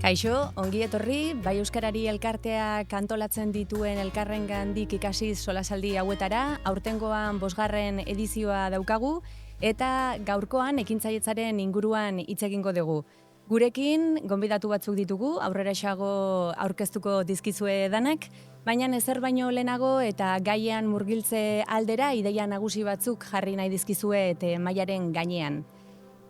Kaixo, ongi etorri, bai euskarari elkartea kantolatzen dituen elkarrengandik ikasi solasaldi hauetara, aurtengoan 5. edizioa daukagu eta gaurkoan ekintzailetzaren inguruan hitz egingo dugu. Gurekin gonbidatu batzuk ditugu, aurreraxeago aurkeztuko dizkizue danak, baina ezer baino lehenago eta gaian murgiltze aldera ideia nagusi batzuk jarri nahi dizkizuet mailaren gainean.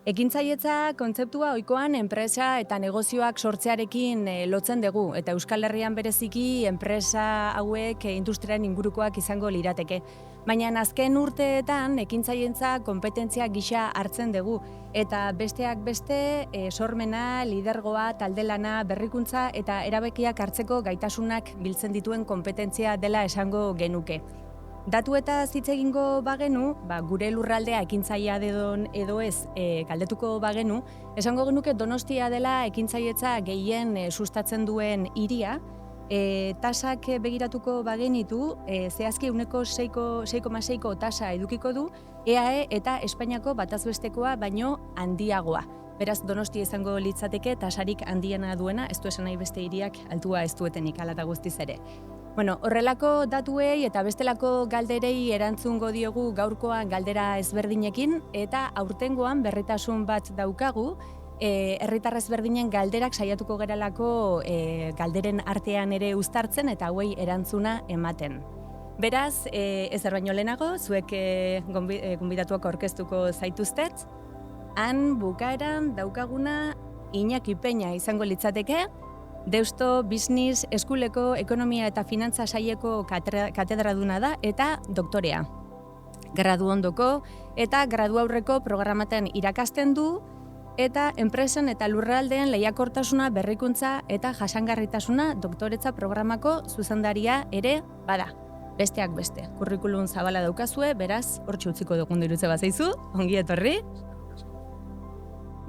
Ekintzailetza kontzeptua ohikoan enpresa eta negozioak sortzearekin lotzen dugu eta Euskal Herrian bereziki enpresa hauek industriaren ingurukoak izango lirateke. Baina azken urteetan ekintzailetza konpetentzia gisa hartzen dugu eta besteak beste sormena, lidergoa, taldelana, berrikuntza eta erabakiak hartzeko gaitasunak biltzen dituen konpetentzia dela esango genuke. Datuetaz hitz egingo bagenu, gure lurraldea ekintzailea edo ez galdetuko bagenu, esango genuke Donostia dela ekintzailetza gehien sustatzen duen hiria, tasak begiratuko bagenitu, zehazki 6,6ko tasa edukiko du, EAE eta Espainiako batazbestekoa baino handiagoa. Beraz, Donostia izango litzateke tasarik handiena duena, ez du esan nahi beste hiriak altua ez duetenik, hala eta guztiz ere. Horrelako datuei eta bestelako galderei erantzungo diogu gaurkoan galdera ezberdinekin eta aurtengoan berritasun bat daukagu, herritar ezberdinen galderak saiatuko geralako galderen artean ere uztartzen eta hauei erantzuna ematen. Beraz, ezer baino lehenago, zuek gonbidatuak aurkeztuko zaituztet, han bukaeran daukaguna Iñaki Peña izango litzateke, Deusto Business Schooleko Ekonomia eta Finantza saileko katedraduna da eta doktorea. Gradu ondoko eta gradu aurreko programaten irakasten du eta enpresen eta lurraldeen lehiakortasuna, berrikuntza eta jasangarritasuna doktoretza programako zuzendaria ere bada. Besteak beste, kurrikulum zabala daukazue, beraz, hortxe utziko dugun dirutze bazaizu, ongi etorri.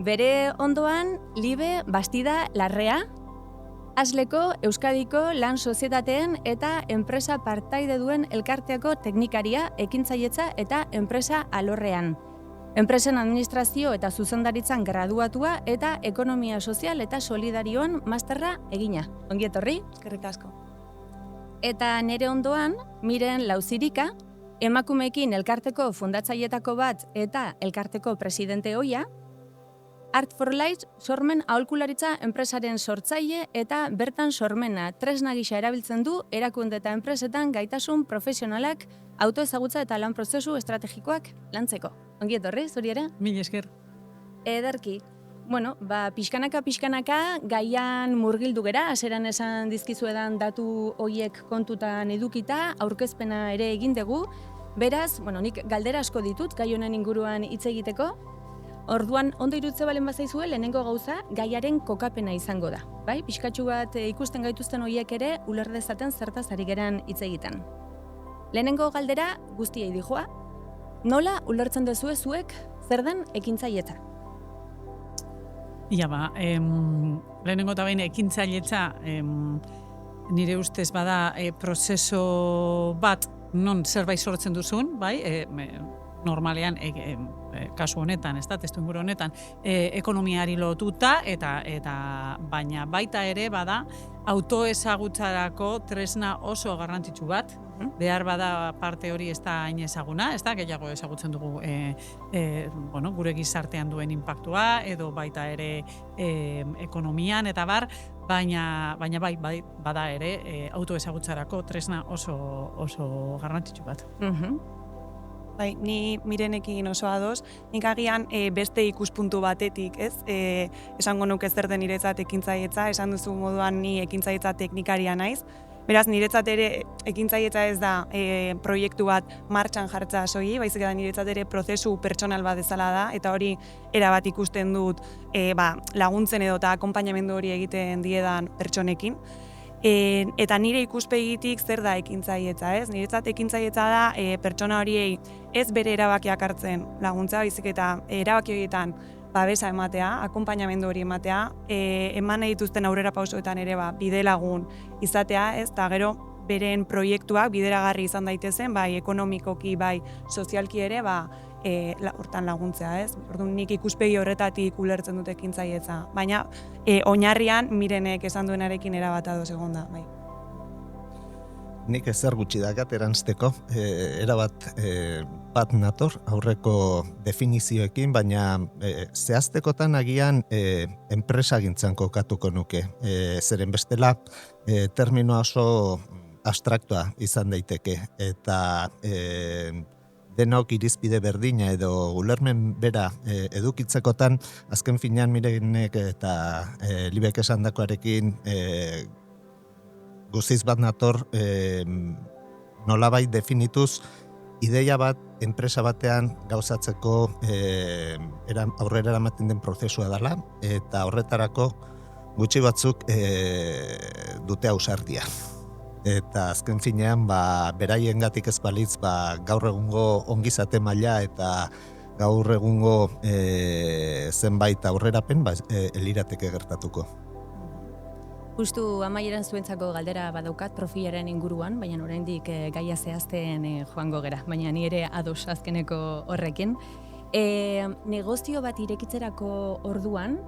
Bere ondoan, Libe Bastida Larrea, Asleko Euskadiko lan sozietateen eta enpresa partaide duen elkarteako teknikaria, ekintzailetza eta enpresa alorrean. Enpresen administrazio eta zuzendaritzan graduatua eta ekonomia sozial eta solidarioan masterra egina. Ongi etorri? Eskerrik asko. Eta nere ondoan, Miren Lauzirika, emakumeekin elkarteko fundatzailetako bat eta elkarteko presidente ohia, Art for Life sormen aholkularitza enpresaren sortzaile eta bertan sormena tresna gisa erabiltzen du erakunde eta enpresetan gaitasun profesionalak autoezagutza eta lan prozesu estrategikoak lantzeko. Ongi etorri, zuri ere? Mil esker. Ederki. Pixkanaka gaian murgildu gera, hasieran esan dizkizuedan datu hoiek kontutan edukita, aurkezpena ere egin dugu. Beraz, nik galdera asko ditut gai honen inguruan hitz egiteko. Orduan, ondo irutze balen bazaizue, lehenengo gauza, gaiaren kokapena izango da. Bai, pixkatxu bat ikusten gaituzten horiek ere, uler dezaten zertaz ari geran hitz egiten. Lehenengo galdera guztiei dijoa, nola ulertzen duzue zuek zer den ekintzailetza? Lehenengo eta behin ekintzailetza nire ustez bada prozeso bat non zerbait sortzen duzun, bai, normalean, kasu honetan, testuinguru honetan, ekonomiari lotuta, eta baina baita ere bada autoezagutzarako tresna oso garrantzitsu bat, behar bada parte hori ez da hain ezaguna, gehiago ezagutzen dugu gure gizartean duen inpaktua, edo baita ere ekonomian, eta bar, baina bai, bada ere autoezagutzarako tresna oso garrantzitsu bat. Bai, ni Mirenekin oso ados, nik agian beste ikuspuntu batetik, ez? Esango nuke zer den niretzat ekintzailetza, esan duzu moduan ni ekintzailetza teknikaria naiz. Beraz, niretzat ere ekintzailetza ez da proiektu bat martxan jartza soilik, baizik da niretzat ere prozesu pertsonal bat bezala da, eta hori erabat ikusten dut laguntzen edo eta akonpainamendu hori egiten diedan pertsonekin. Eta nire ikuspegitik zer da ekintzailetza, ez? Niretzat ekintzailetza da pertsona horiei ez bere erabakiak hartzen laguntza, baizik eta erabaki horietan babesa ematea, akonpainamendu hori ematea, eman nahi dituzten aurrera pausoetan ere bide lagun izatea, ez? Eta gero beren proiektuak bideragarri izan daitezen, bai ekonomikoki, bai sozialki ere, hortan laguntzea, ez? Orduan nik ikuspegi horretatik ulertzen dut ekintzailetza, baina oinarrian Mirenek esan duenarekin erabat ados egon da, bai. Nik ezer gutxi dakat erantzteko, erabat bat nator aurreko definizioekin, baina zehaztekotan agian enpresagintzan kokatuko nuke. Zeren bestela terminoa oso abstraktua izan daiteke, eta denok irizpide berdina edo ulermen bera edukitzekotan, azken finean Mirenek eta Libek esandakoarekin guziz bat nator nolabait definituz ideia bat enpresa batean gauzatzeko aurrera eramaten den prozesua dela, eta horretarako gutxi batzuk dute ausardia. Eta azken finean beraiengatik ez balitz gaur egungo ongizate maila eta gaur egungo zenbait aurrerapen elirateke gertatuko. Justu amaieran zuentzako galdera badaukat profilaren inguruan, baina oraindik gaia zehazten joango gera, baina ni ere ados azkeneko horrekin. Negozio bat irekitzerako orduan,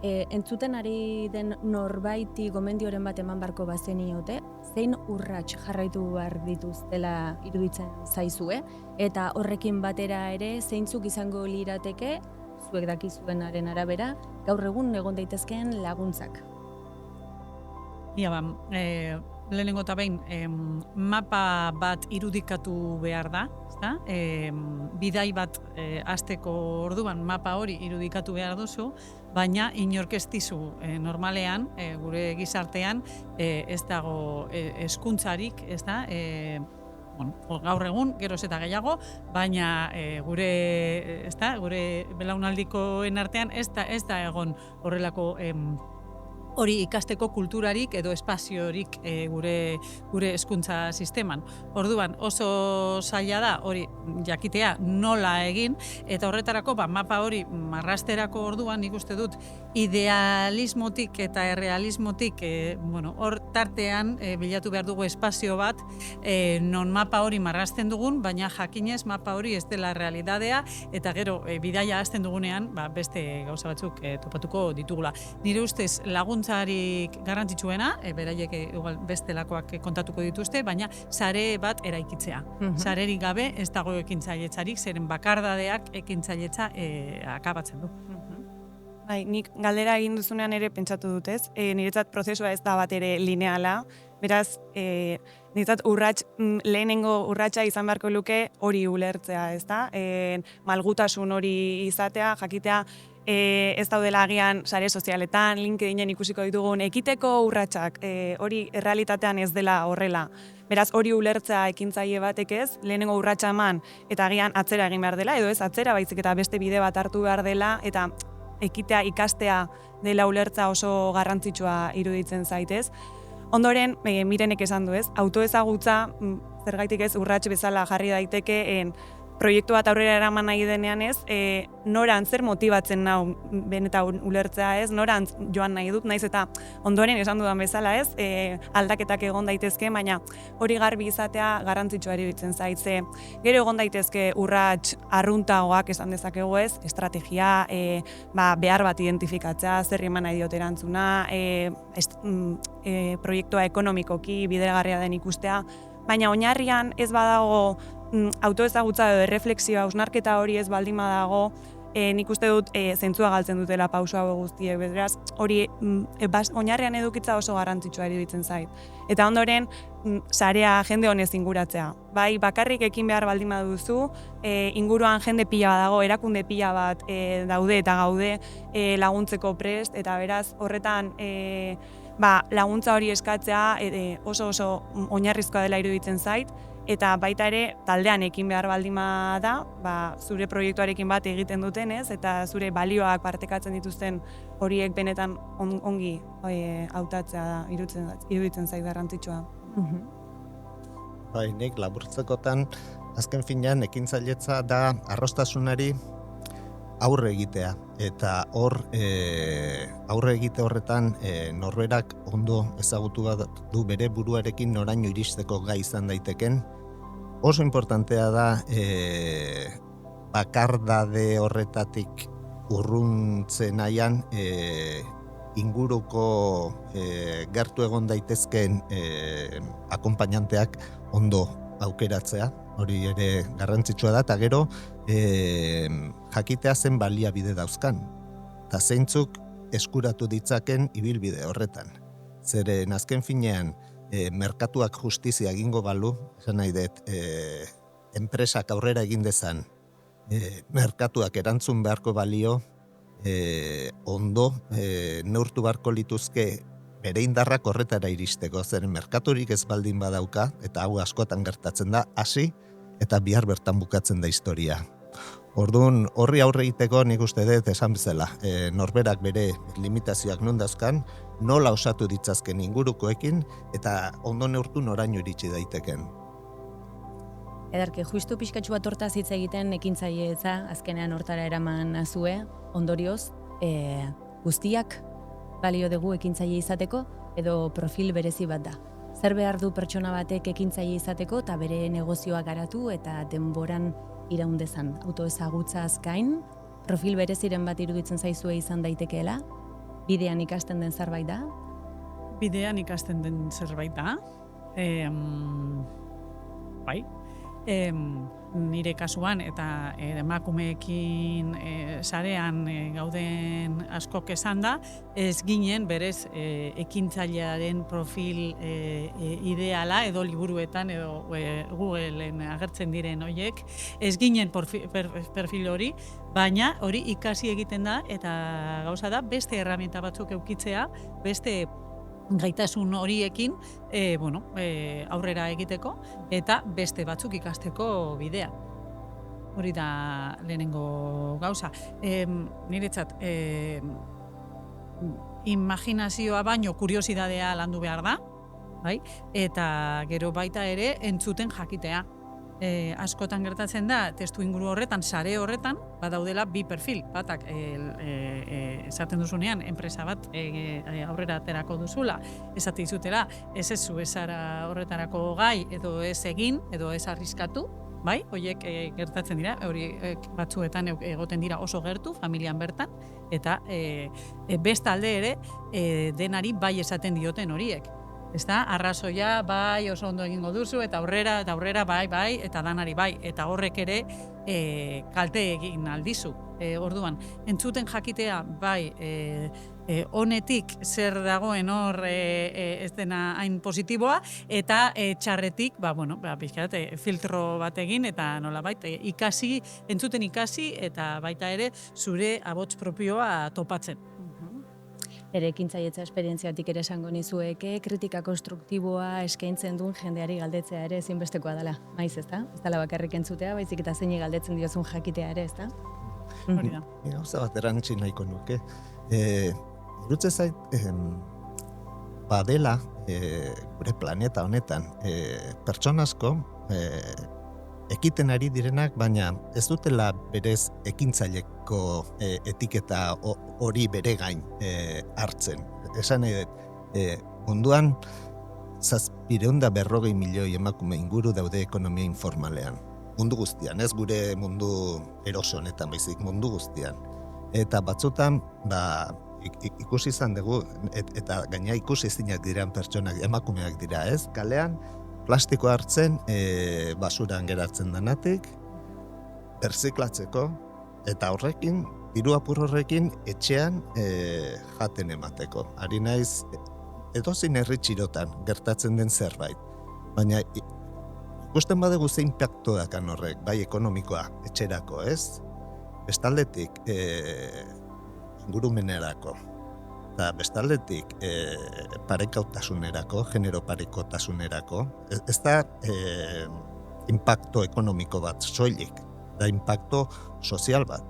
entzuten ari den norbaiti gomendioren bat eman barko bazeniote, zein urrats jarraitu behar dituztela iruditzen zaizue, eta horrekin batera ere zeintzuk izango lirateke, zuek dakizuenaren arabera, gaur egun egon daitezkeen laguntzak. Ia lehenengo eta behin, mapa bat irudikatu behar da, ezta? Bidai bat hasteko orduan mapa hori irudikatu behar duzu, baina inork ez dizu normalean, gure gizartean, ez dago hezkuntzarik, ezta? Gaur egun, geroz eta gehiago, baina gure belaunaldikoen artean ez da egon horrelako hori ikasteko kulturarik edo espaziorik gure hezkuntza sisteman. Orduan oso zaila da hori jakitea nola egin, eta horretarako mapa hori marrasterako orduan nik uste dut idealismotik eta errealismotik hor tartean bilatu behar dugu espazio bat non mapa hori marrasten dugun, baina jakinez mapa hori ez dela realidadea, eta gero bidaia hasten dugunean beste gauza batzuk topatuko ditugula. Nire ustez laguntzarik garrantzitsuena, beraiek igual bestelakoak kontatuko dituzte, baina sare bat eraikitzea. Sarerik gabe ez dago ekintzailetzarik, zeren bakardadeak ekintzailetza akabatzen du. Bai, nik galdera egin duzunean ere pentsatu dut, ez? Niretzat prozesua ez da bat ere lineala, beraz, niretzat lehenengo urratsa izan beharko luke hori ulertzea, ez da? Malgutasun hori izatea, jakitea, ez daudela agian sare sozialetan, LinkedInen ikusiko ditugun ekiteko urratsak, hori errealitatean ez dela horrela. Beraz, hori ulertzea ekintzaile batek ez, lehenengo urratsa eman eta agian atzera egin behar dela, edo ez atzera baizik eta beste bide bat hartu behar dela, eta ekitea ikastea dela ulertza oso garrantzitsua iruditzen zaitez. Ondoren, Mirenek esan du ez, autoezagutza zergaitik ez urrats bezala jarri daiteke proiektu bat aurrera eraman nahi denean ez, norantz zer motibatzen nau benetan ulertzea ez, norantz joan nahi dut, naiz eta ondoren esan dudan bezala ez, aldaketak egon daitezke, baina hori garbi izatea garrantzitsua iruditzen zaitze. Gero egon daitezke urrats arruntagoak esan dezakegu ez, estrategia, behar bat identifikatzea, zer eman nahi diot erantzuna, proiektua ekonomikoki bideragarria den ikustea, baina oinarrian ez badago autoezagutza edo erreflexioa, hausnarketa hori ez baldin badago, nik uste dut zentzua galtzen dutela pauso hau guztiek, beraz, hori oinarrian edukitza oso garrantzitsua iruditzen zait. Eta ondoren, sarea jende honez inguratzea. Bai, bakarrik ekin behar baldin baduzu, inguruan jende pila bat dago, erakunde pila bat daude eta gaude laguntzeko prest, eta beraz, horretan laguntza hori eskatzea oso oinarrizkoa dela iruditzen zait, eta baita ere taldean ekin behar baldin da, zure proiektuarekin bat egiten dutenez, eta zure balioak partekatzen dituzten horiek benetan ongi hautatzea da, iruditzen zait garrantzitsua. Bai, nik laburtzekotan, azken finean ekintzailetza da arrostasunari aurre egitea, eta aurre egite horretan norberak ondo ezagutu bat du bere buruarekin noraino iristeko gai izan daiteken. Oso importantea da bakardade horretatik urruntzen nahian inguruko gertu egon daitezkeen akonpainanteak ondo aukeratzea, hori ere garrantzitsua da, eta gero jakitea zen baliabide dauzkan, eta zeintzuk eskuratu ditzaken ibilbide horretan. Zeren azken finean, merkatuak justizia egingo balu, esan nahi dut, enpresak aurrera egin dezan, merkatuak erantzun beharko balio, ondo neurtu beharko lituzke bere indarrak horretara iristeko, zeren merkaturik ez baldin badauka, eta hau askotan gertatzen da, hasi eta bihar bertan bukatzen da historia. Orduan, horri aurre egiteko nik uste dut esan bezala, norberak bere limitazioak non dauzkan, nola osatu ditzazken ingurukoekin, eta ondo neurtu noraino iritsi daiteken. Edarki, justu pixkatxu bat hortaz hitz egiten ekintzailetza, azkenean hortara eraman azue, ondorioz, guztiak balio dugu ekintzaile izateko, edo profil berezi bat da. Zer behar du pertsona batek ekintzaile izateko, eta bere negozioa garatu, eta denboran iraundezan. Autoezagutzaz gain, profil bereziren bat iruditzen zaizue izan daitekeela, bidean ikasten den zerbait da? Bidean ikasten den zerbait da. Bai. Nire kasuan eta emakumeekin sarean gauden askok esan da, ez ginen berez ekintzailearen profil ideala edo liburuetan edo Googleen agertzen diren horiek, ez ginen perfil hori, baina hori ikasi egiten da eta gauza da beste erraminta batzuk eukitzea, beste gaitasun horiekin aurrera egiteko eta beste batzuk ikasteko bidea. Hori da lehenengo gauza. Niretzat, imaginazioa baino kuriosidadea landu behar da, bai? Eta gero baita ere entzuten jakitea. Askotan gertatzen da, testu inguru horretan, sare horretan, badaudela bi perfil. Batak, esaten duzunean, enpresa bat aurrera aterako duzula, esate izutela, ez zu ezara horretarako gai, edo ez egin, edo ez arriskatu, bai? Horiek gertatzen dira, hori batzuetan egoten dira oso gertu, familian bertan, eta bestalde ere, denari bai esaten dioten horiek. Ezta, arrazoia, bai, oso ondo egingo duzu, eta aurrera, bai, eta danari bai, eta horrek ere kalte egin aldizu. Orduan, entzuten jakitea, bai, honetik zer dagoen hor ez dena hain positiboa, eta txarretik, pixkat, filtro bat egin, eta nolabait, entzuten ikasi, eta baita ere zure abots propioa topatzen. Ere ekintzailetza esperientziatik ere esango nizueke, kritika konstruktiboa eskaintzen duen jendeari galdetzea ere ezinbestekoa dela. Maiz, ezta? Ez dela bakarrik entzutea, baizik eta zeini galdetzen diozun jakitea ere, ezta? Hori da. Gauza bat erantzi nahiko nuke. Irutze zait, badela, gure planeta honetan, pertsona asko, ekiten ari direnak, baina ez dutela berez ekintzaileko etiketa hori bere gain hartzen. Esan nahi dut, munduan 750 milioi emakume inguru daude ekonomia informalean. Mundu guztian, ez gure mundu eroso honetan baizik, mundu guztian. Eta batzutan, ikusi izan dugu, eta gaina ikusi ezinak diren pertsonak, emakumeak dira, ez? Kalean, plastiko hartzen, basuran geratzen denatik, berziklatzeko, eta horrekin, diru apur horrekin, etxean jaten emateko. Ari naiz, edozein herri txirotan gertatzen den zerbait. Baina, ikusten badugu ze inpaktu dakan horrek, bai ekonomikoa, etxerako, ez? Bestaldetik, ingurumenerako. Eta bestaldetik parekautasunerako, genero parekotasunerako, ez da impacto ekonomiko bat soilik, da impacto sozial bat.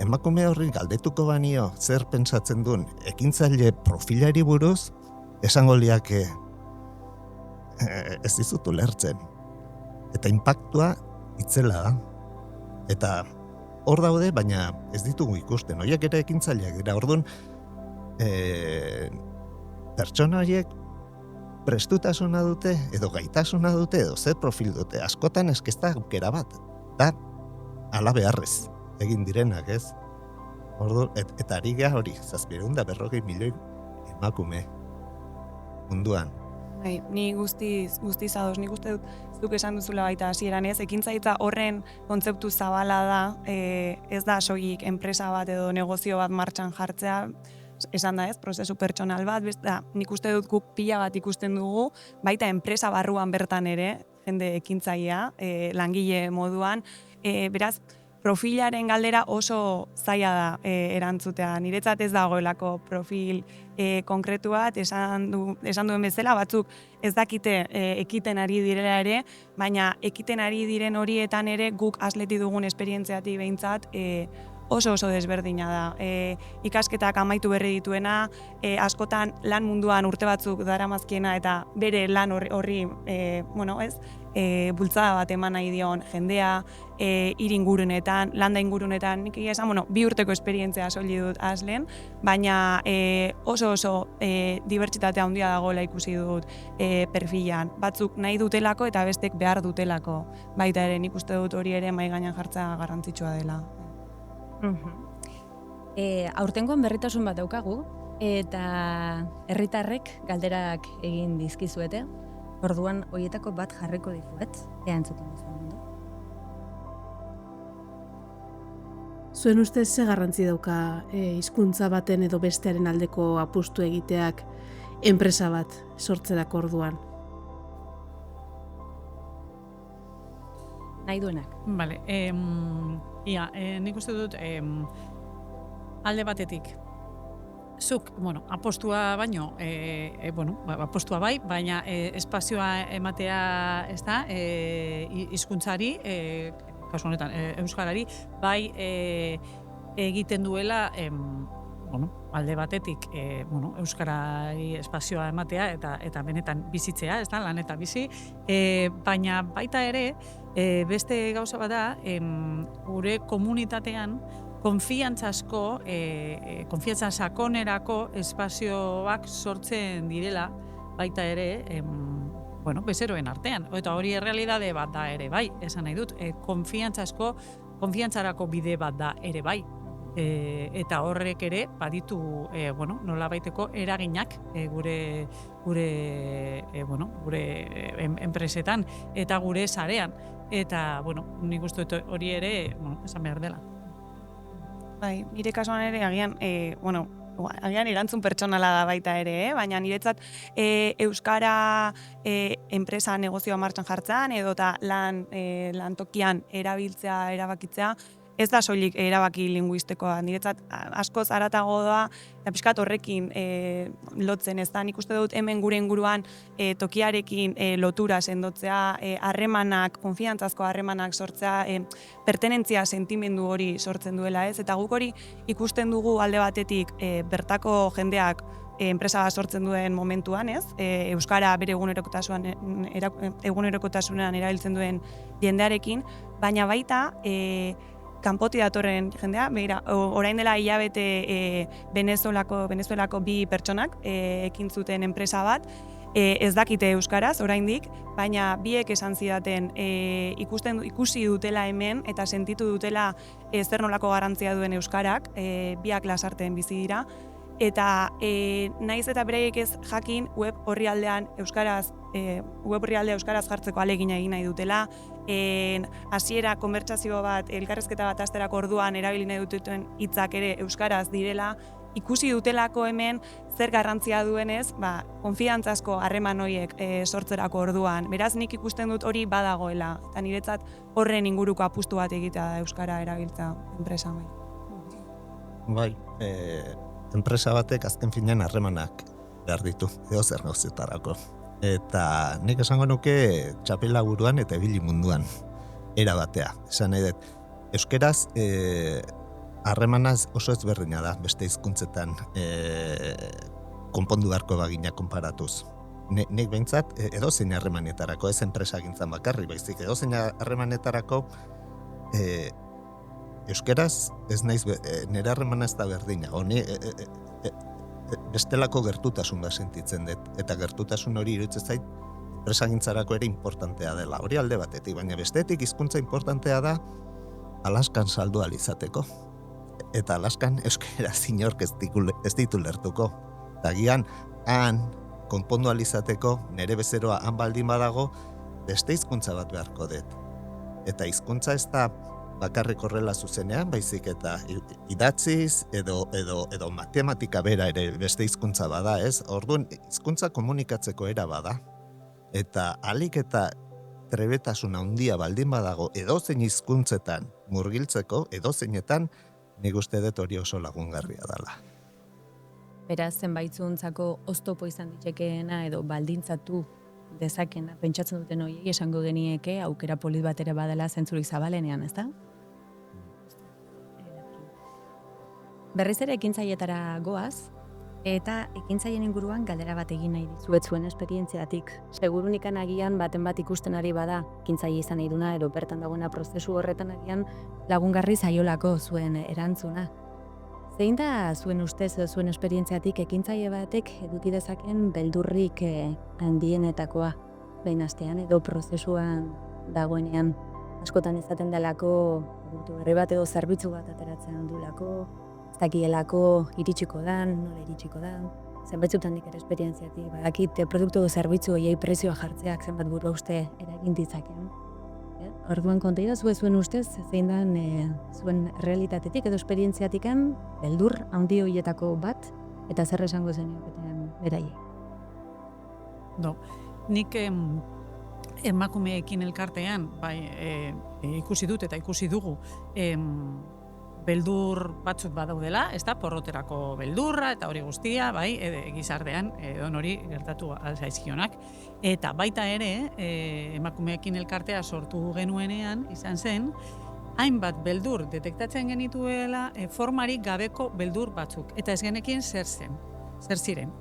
Emakume horri galdetuko banio zer pentsatzen duen ekintzaile profilari buruz, esango liake ez dizutu lertzen. Eta impactua itzela da. Eta hor daude, baina ez ditugu ikusten. Horiek ere ekintzaileak dira. Orduan, pertsona horiek prestutasuna dute, edo gaitasuna dute, edo zer profil dute. Askotan eskesta aukera bat. Da, ala beharrez egin direnak, ez? Ordu, eta ari gara hori, 750 milioi emakume munduan. Bai, ni guztiz ados, nik uste dut zuk esan duzula baita hasieran ez, ekintzaitza horren kontzeptu zabala da, ez da soilik enpresa bat edo negozio bat martxan jartzea, esan da ez, prozesu pertsonal bat, nik uste dut guk pila bat ikusten dugu, baita enpresa barruan bertan ere, jende ekintzailea, langile moduan, beraz, profilaren galdera oso zaila da erantzutea. Niretzat ez dagoelako profil konkretu bat, esan duen bezala, batzuk ez dakite ekiten ari direla ere, baina ekiten ari diren horietan ere guk asleti dugun esperientziatik behintzat oso desberdina da. Ikasketak amaitu berri dituena, askotan lan munduan urte batzuk daramazkiena eta bere lan horri, bultzada bat eman nahi dion jendea, ingurunetan, landa ingurunetan, nik esan, 2 urteko esperientzia soli dut aslen, baina oso dibertsitatea handia dagoela ikusi dut perfilan. Batzuk nahi dutelako eta bestek behar dutelako. Baita ere, nik uste dut hori ere mahai gainean jartzea garrantzitsua dela. Aurtengoan berritasun bat daukagu, eta herritarrek galderak egin dizkizuete. Orduan, horietako bat jarriko dizuet, ea entzuten duzuen ondo. Zuen ustez ze garrantzi dauka hizkuntza baten edo bestearen aldeko apustu egiteak enpresa bat sortzerako orduan? Nahi duenak. Vale, nik uste dut alde batetik. Zuk, apostua baino, apostua bai, baina espazioa ematea ez da, hizkuntzari, kasu honetan, euskarari, bai egiten duela, alde batetik, euskarari espazioa ematea eta benetan bizitzea, ez da, lan eta bizi, baina baita ere, beste gauza bat da, gure komunitatean, konfiantza sakonerako espazioak sortzen direla, baita ere, bezeroen artean. Eta hori errealitate bat da ere bai, esan nahi dut, konfiantzarako bide bat da ere bai. Eta horrek ere baditu nola baiteko eraginak gure enpresetan eta gure sarean. Eta, nik uste dut hori ere, esan behar dela. Bai, nire kasuan ere, agian erantzun pertsonala da baita ere, baina niretzat euskara enpresa negozioa martxan jartzean edo eta lantokian erabakitzea, ez da soilik erabaki linguistikoa. Niretzat askoz haratago da, eta pixkat horrekin lotzen, ez da, nik uste dut hemen gure inguruan tokiarekin lotura sendotzea, harremanak, konfiantzazko harremanak sortzea, pertenentzia sentimendu hori sortzen duela, ez? Eta guk hori ikusten dugu alde batetik bertako jendeak enpresa sortzen duen momentuan, ez? Euskara bere egunerokotasunean erabiltzen duen jendearekin, baina baita kanpoti datorren jendea, begira, orain dela hilabete Venezuelako 2 pertsonak ekin zuten enpresa bat, ez dakite euskaraz oraindik, baina biek esan zidaten ikusi dutela hemen eta sentitu dutela zer nolako garrantzia duen euskarak, biak lasarten bizi dira, eta naiz eta beraiek ez jakin web orrialdea euskaraz jartzeko ahalegina egin nahi dutela, hasiera konbertsazio bat, elkarrizketa bat hasterako orduan erabili nahi duten hitzak ere euskaraz direla, ikusi dutelako hemen zer garrantzia duenez, konfiantzazko harreman horiek sortzerako orduan. Beraz, nik ikusten dut hori badagoela, eta niretzat horren inguruko apustu bat egitea da euskara erabiltza enpresa bai. Bai, enpresa batek azken finean harremanak behar ditu, edo zer gauzetarako. Eta nik esango nuke txapela buruan eta ibili munduan erabatea. Esan nahi dut, euskeraz harremanaz oso ezberdina da beste hizkuntzetan konpondu beharko bagina konparatuz. Nik behintzat edozein harremanetarako, ez enpresagintzan bakarri, baizik edozein harremanetarako euskeraz ez naiz nire harremana ez da berdina. Bestelako gertutasun bat sentitzen dut, eta gertutasun hori iruditzen zait enpresagintzarako ere importantea dela. Hori alde batetik, baina bestetik hizkuntza importantea da Alaskan saldu alizateko. Eta Alaskan euskaraz inork ez ditu lertuko. Eta gian, han, konpondu alizateko, nire bezeroa han baldin badago, beste hizkuntza bat beharko dut. Eta hizkuntza ez da bakarrik horrela zuzenean, baizik eta idatziz edo matematika bera ere beste hizkuntza bada, ez? Orduan, hizkuntza komunikatzeko era bada. Eta alik eta trebetasun handia baldin badago edozein hizkuntzetan murgiltzeko, edozeinetan, nik uste dut hori oso lagungarria dela. Beraz, zenbaitzuntzako oztopo izan ditzekeena edo baldintzatu dezakena, pentsatzen duten horiek esango genieke aukera polit bat ere badela zentzurik zabalenean, ezta? Berriz ere ekintzailetara goaz, eta ekintzaien inguruan galdera bat egin nahi dizuet zuen esperientziatik. Segurunikan agian baten bat ikusten ari bada, ekintzaile izan nahi duna, edo bertan dagoena prozesu horretan agian lagungarri zaiolako zuen erantzuna. Zein da zuen ustez edo zuen esperientziatik ekintzaile batek eduki dezaken beldurrik handienetakoa behin astean edo prozesuan dagoenean? Askotan izaten delako produktu berri bat edo zerbitzu bat ateratzen dulako, ez dakielako iritsiko dan, nola iritsiko dan. Zenbaitzutan nik ere esperientziatik badakit produktu edo zerbitzu horiei prezioa jartzeak zenbat buru uste eragin ditzaken. Orduan konta idazue zuen ustez, zein den zuen realitatetik edo esperientziatikan beldur handi horietako bat, eta zer esango zenioketan beraiek. Nik emakumeekin elkartean, ikusi dut eta ikusi dugu, beldur batzuk badaudela, ez da, porroterako beldurra eta hori guztia, gizartean, edon hori gertatu zaizkionak. Eta baita ere, emakumeekin elkartea sortu genuenean, izan zen, hainbat beldur detektatzen genituela formarik gabeko beldur batzuk. Eta ez genekien zer ziren.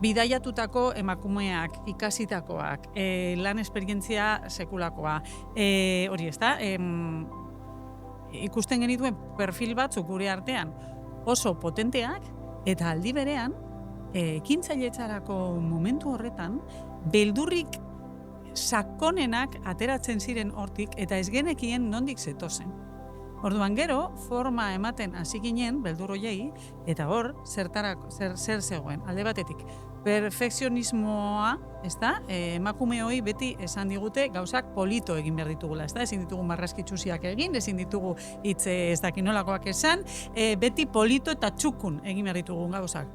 Bidaiatutako emakumeak, ikasitakoak, lan esperientzia sekulakoa, hori ez da, ikusten genituen perfil batzuk gure artean oso potenteak, eta aldi berean, ekintzailetzarako momentu horretan, beldurrik sakonenak ateratzen ziren hortik, eta ez genekien nondik zetozen. Orduan gero, forma ematen hasi ginen beldur hoiei, eta hor, zer zegoen, alde batetik. Perfekzionismoa, emakume hori beti esan digute gauzak polito egin behar ditugula, ezin ditugu marraskitsusiak egin, ezin ditugu hitz ez dakinolakoak esan, beti polito eta txukun egin behar ditugu gauzak.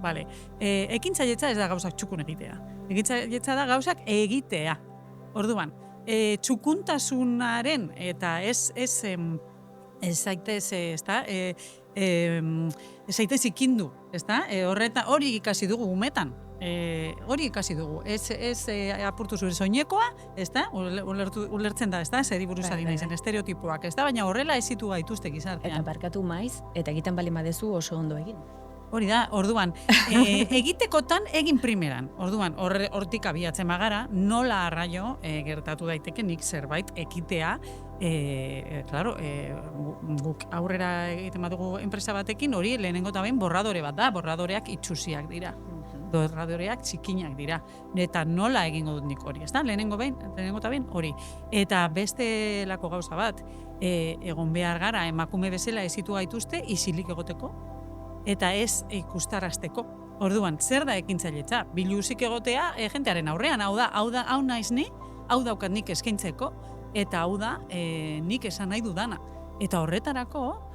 Ekintzailetza ez da gauzak txukun egitea. Ekintzailetza da gauzak egitea. Orduan, txukuntasunaren eta ez zaitez ikindu, hori ikasi dugu umetan. Hori ikasi dugu, ez apurtu zure soinekoa, ulertzen da, zeri buruz ari naizen, estereotipoak, baina horrela ez zitu gaituzte gizartean. Eta barkatu maiz, eta egiten bali madezu oso ondo egin. Hori da, orduan, egitekotan egin primeran. Orduan, hortik abiatzen bagara, nola arraio gertatu daiteke nik zerbait ekitea, guk aurrera egiten badugu enpresa batekin, hori lehenengo eta behin borradore bat da, borradoreak itxusiak dira. Borradoreak txikinak dira. Eta nola egingo dut nik hori, lehenengo eta behin hori. Eta beste lako gauza bat, egon behar gara, emakume bezala ezitu gaituzte, isilik egoteko, eta ez ikustarazteko. Orduan, zer da ekintzailetza? Biluzik egotea jentearen aurrean, hau naiz ni, hau daukat nik eskaintzeko, eta hau da nik esan nahi dudana. Eta horretarako,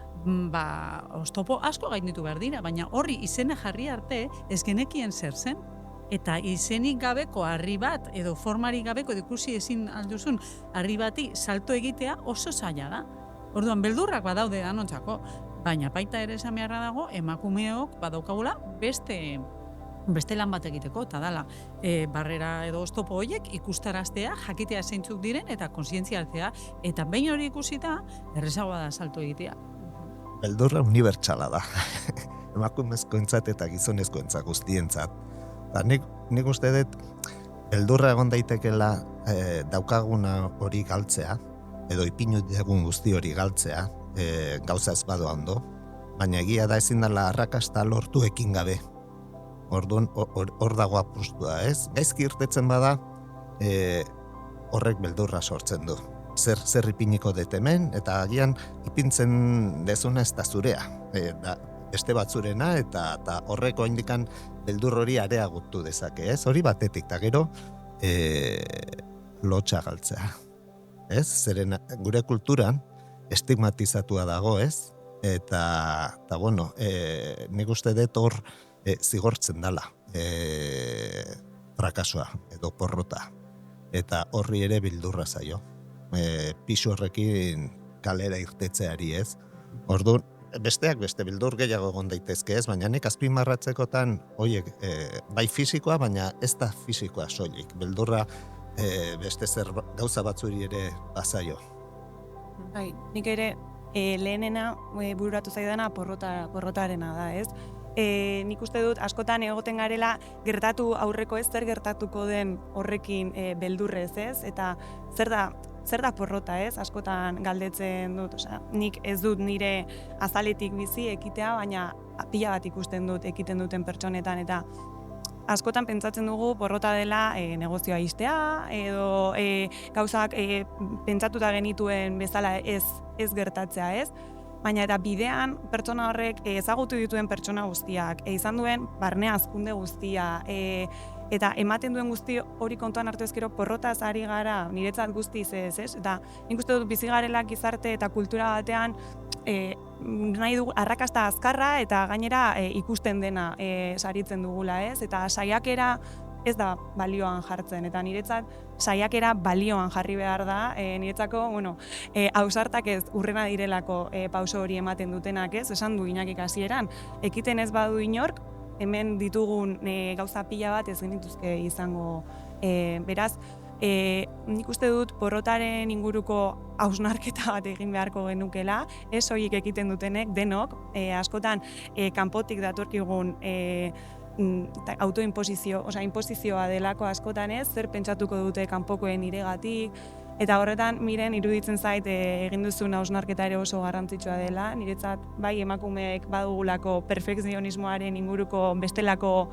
oztopo asko gainditu behar dira, baina horri izena jarri arte ez genekien zer zen. Eta izenik gabeko harri bat, edo formarik gabeko ikusi ezin alduzun harri bati salto egitea oso zaila da. Orduan, beldurrak badaude danontzako, baina baita ere esan beharra dago, emakumeok badaukagula beste lan bat egiteko, eta dala, barrera edo oztopo horiek ikustaraztea, jakitea zeintzuk diren, eta kontzientziatzea, eta behin hori ikusita, errezagoa da salto egitea. Beldurra unibertsala da, emakumezkoentzat eta gizonezkoentzat guztientzat. Nik uste dut, beldurra egon daitekela daukaguna hori galtzea, edo ipinu dugun guzti hori galtzea, gauza ez badoa ondo, baina egia da ezin dela arrakasta lortu ekin gabe. Orduan, hor dago apustua, ez? Gaizki irtetzen bada, horrek beldurra sortzen du. zer ipiniko dut hemen, eta agian ipintzen dezuna ez da zurea, da beste batzurena, eta horreko indikan beldur hori areagotu dezake, ez? Hori batetik, eta gero lotxa galtzea, ez? Zeren gure kulturan estigmatizatua dago, ez? Eta bueno, nik uste dut hor zigortzen dala frakasoa edo porrota, eta horri ere bildurra zaio. Pisu horrekin kalera irtetzeari, ez? Orduan, besteak beste bildur gehiago egon daitezke, ez? Baina nik azpimarratzekotan, hoiek, bai fisikoa, baina ez da fisikoa soilik. Bildurra beste zer gauza batzuri ere bazaio. Bai, nik ere lehenena bururatu zaidana porrotarena da, ez? Nik uste dut askotan egoten garela gertatu aurreko ez, zer gertatuko den horrekin beldurrez, ez? Eta zer da porrota, ez? Askotan galdetzen dut, osea, nik ez dut nire azaletik bizi ekitea, baina pila bat ikusten dut ekiten duten pertsonetan, eta askotan pentsatzen dugu porrota dela negozioa ixtea, edo gauzak pentsatuta genituen bezala ez gertatzea, ez? Baina eta bidean pertsona horrek ezagutu dituen pertsona guztiak, izan duen barne hazkunde guztia, eta ematen duen guzti hori kontuan hartu ezkero porrotaz ari gara, niretzat guztiz ez? Eta nik uste dut bizi garela gizarte eta kultura batean nahi dugu arrakasta azkarra eta gainera ikusten dena saritzen dugula, ez? Eta saiakera ez da balioan jartzen, eta niretzat saiakera balioan jarri behar da, niretzako, ausartak ez urrena direlako pauso hori ematen dutenak, ez? Esan du Iñakik hasieran, ekiten ez badu inork, hemen ditugun gauza pila bat ez genituzke izango, beraz, nik uste dut porrotaren inguruko hausnarketa bat egin beharko genukela, ez soilik ekiten dutenek, denok, askotan kanpotik datorkigun inposizioa delako askotan ez, zer pentsatuko dute kanpokoen iregatik, eta horretan miren iruditzen zait egin duzun hausnarketa ere oso garrantzitsua dela, niretzat bai emakumeek badugulako perfekzionismoaren inguruko bestelako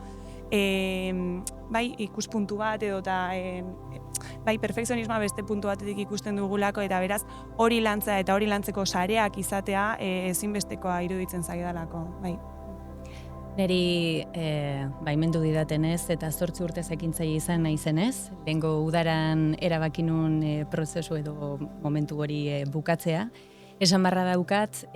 bai ikuspuntu bat edo eta bai perfekzionismoa beste puntu batetik ikusten dugulako, eta beraz hori lantzea eta hori lantzeko sareak izatea ezinbestekoa iruditzen zaidalako, bai. Neri baimendu didatenez eta 8 urtez ekintzaile izan naizenez, lehengo udaran erabakinun prozesu edo momentu hori bukatzea. Esan barra daukat,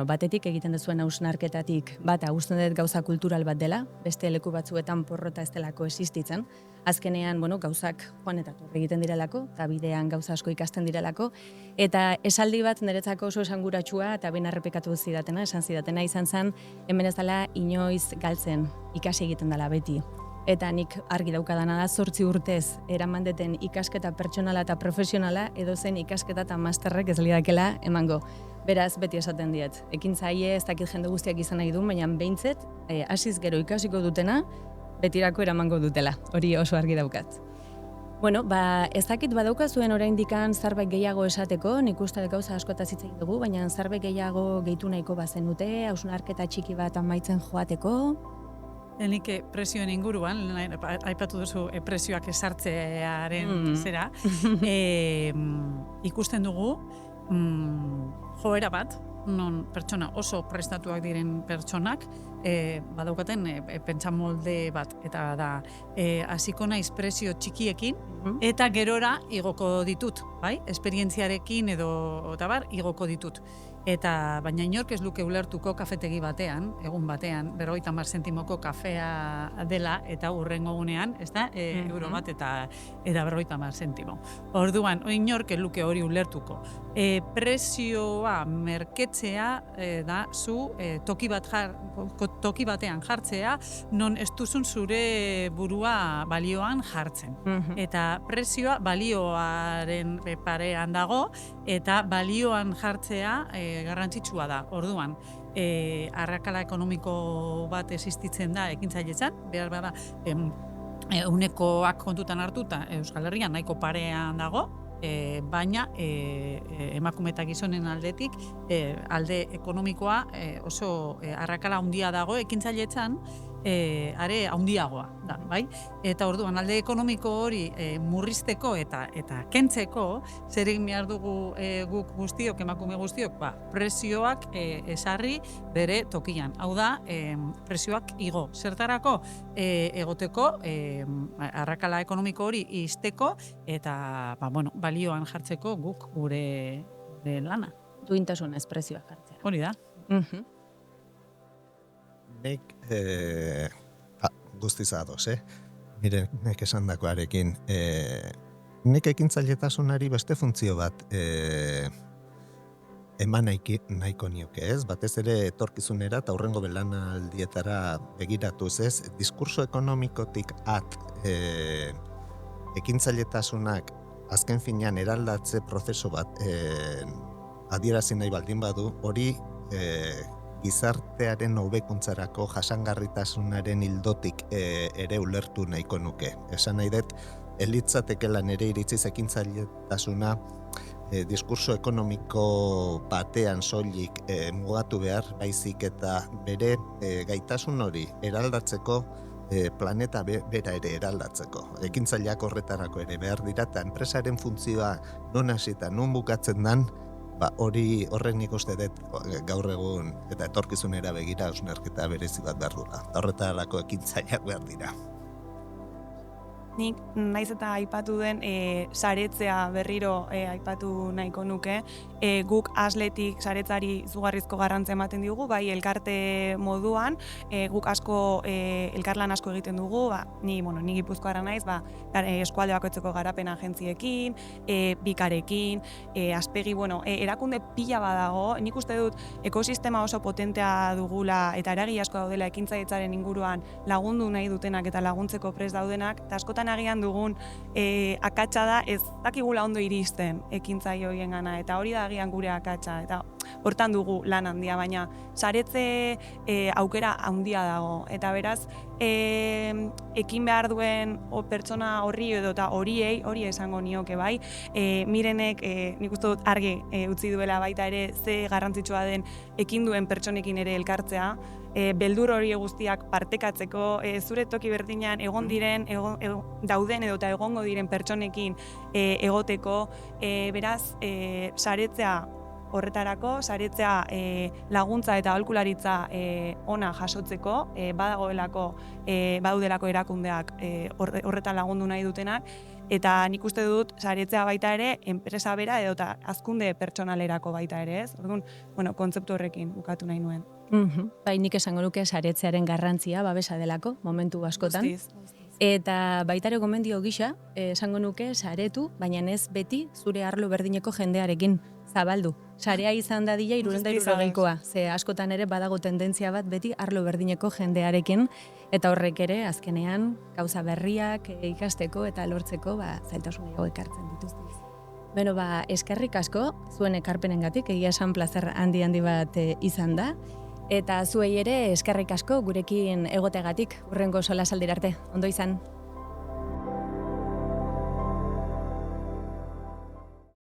batetik egiten duzuen hausnarketatik bat usten dut gauza kultural bat dela, beste leku batzuetan porrota ez delako existitzen. Azkenean, gauzak joan eta torri egiten direlako, eta bidean gauza asko ikasten direlako, eta esaldi bat niretzako oso esanguratsua eta ben errepikatu esan zidatena izan zen, hemen ez dela inoiz galtzen, ikasi egiten dela beti. Eta nik argi daukadana da 8 urtez eraman deten ikasketa pertsonala eta profesionala edozen ikasketa eta masterrek ez lidakela emango. Beraz, beti esaten diet. Ekintzaile ez dakit jende guztiak izan nahi du, baina behintzet, hasiz gero ikasiko dutena, betirako eramango dutela. Hori oso argi daukat. Ez dakit badaukazuen oraindikan zerbait gehiago esateko, nik uste gauza askotaz hitz egin dugu, baina zerbait gehiago gehitu nahiko bazenute, hausnarketa txiki bat amaitzen joateko. Nik presioen inguruan, aipatu duzu presioak esartzearen zera, ikusten dugu joera bat, non pertsona oso prestatuak diren pertsonak, badaukaten pentsamolde bat, eta da, hasiko naiz presio txikiekin, eta gerora igoko ditut, bai? Esperientziarekin edo igoko ditut. Baina inork ez luke ulertuko kafetegi batean, egun batean, 50 zentimoko kafea dela, eta hurrengo gunean, ez da, euro bat eta 50 zentimo. Orduan, inork ez luke hori ulertuko. Presioa merketzea da zu toki batean jartzea, non ez duzun zure burua balioan jartzen. Eta presioa balioaren parean dago, eta balioan jartzea garrantzitsua da. Orduan, arrakala ekonomiko bat existitzen da ekintzailetzan, behar bada unekoak kontutan hartuta Euskal Herrian nahiko parean dago, baina emakume eta gizonen aldetik alde ekonomikoa oso arrakala handia dago ekintzailetzan, are handiagoa da, bai? Eta orduan alde ekonomiko hori murrizteko eta kentzeko, zer egin behar dugu guk guztiok, emakume guztiok, presioak esarri bere tokian. Hau da, presioak igo. Zertarako egoteko, arrakala ekonomiko hori izteko eta balioan jartzeko guk gure lana. Duintasunez prezioak jartzea. Hori da. Nik guztiz ados, Mire, nek esan dakoarekin, nik ekintzailetasunari beste funtzio bat eman nahiko nioke, ez? Batez ere etorkizunera eta hurrengo belaunaldietara begiratuz, ez? Diskurso ekonomikotik ekintzailtasunak azken finean eraldatze prozesu bat adierazi nahi baldin badu, hori gizartearen hobekuntzarako jasangarritasunaren ildotik ere ulertu nahiko nuke. Esan nahi dut, elitzatekela nire iritziz ekintzailetasuna diskurso ekonomiko batean soilik mugatu behar, baizik eta bere gaitasun hori eraldatzeko planeta bera ere eraldatzeko. Ekintzaileak horretarako ere behar dira, eta enpresaren funtzioa non hasita, non bukatzen dan, horrek nik uste dut gaur egun eta etorkizunera begira hausnarketa berezi bat behar dula. Horretarako ekintzaileak behar dira. Nik naiz eta aipatu den saretzea berriro aipatu nahiko nuke. Guk asletik saretzari izugarrizko garrantzia ematen diogu, bai elkarte moduan, guk asko elkarlan asko egiten dugu, ni Gipuzkoara naiz, eskualde bakoitzeko garapen agentziekin, bikarekin, aspegi, erakunde pila badago. Nik uste dut ekosistema oso potentea dugula eta eragile asko daudela ekintzailetzaren inguruan lagundu nahi dutenak eta laguntzeko prest daudenak, eta askotan agian dugun akatsa da ez dakigula ondo iristen ekintzaile horiengana, eta hori da agian gure akatsa, eta hortan dugu lan handia, baina saretze aukera handia dago, eta beraz ekin behar duen pertsona horri edo eta hori esango nioke, bai. Mirenek nik uste dut argi utzi duela baita ere ze garrantzitsua den ekin duen pertsonekin ere elkartzea, beldur hori guztiak partekatzeko, zure toki berdinean egon diren, dauden edo eta egongo diren pertsonekin egoteko, beraz, saretzea horretarako, saretzea laguntza eta aholkularitza ona jasotzeko, badaudelako erakundeak horretan lagundu nahi dutenak, eta nik uste dut saretzea baita ere enpresa bera edo eta hazkunde pertsonalerako baita ere, ez? Orduan, kontzeptu horrekin bukatu nahi nuen. Bai, nik esango nuke saretzearen garrantzia babesa delako, momentu askotan. Eta baita ere gomendio gisa, esango nuke saretu, baina ez beti zure arlo berdineko jendearekin zabaldu. Sarea izan dadila 360koa, ze askotan ere badago tendentzia bat beti arlo berdineko jendearekin, eta horrek ere azkenean gauza berriak ikasteko eta lortzeko zailtasun gehiago ekartzen dituzte. Eskerrik asko, zuen ekarpenengatik, egia esan plazer handi bat izan da, eta zuei ere eskerrik asko gurekin egoteagatik, hurrengo solasaldirarte. Ondo izan.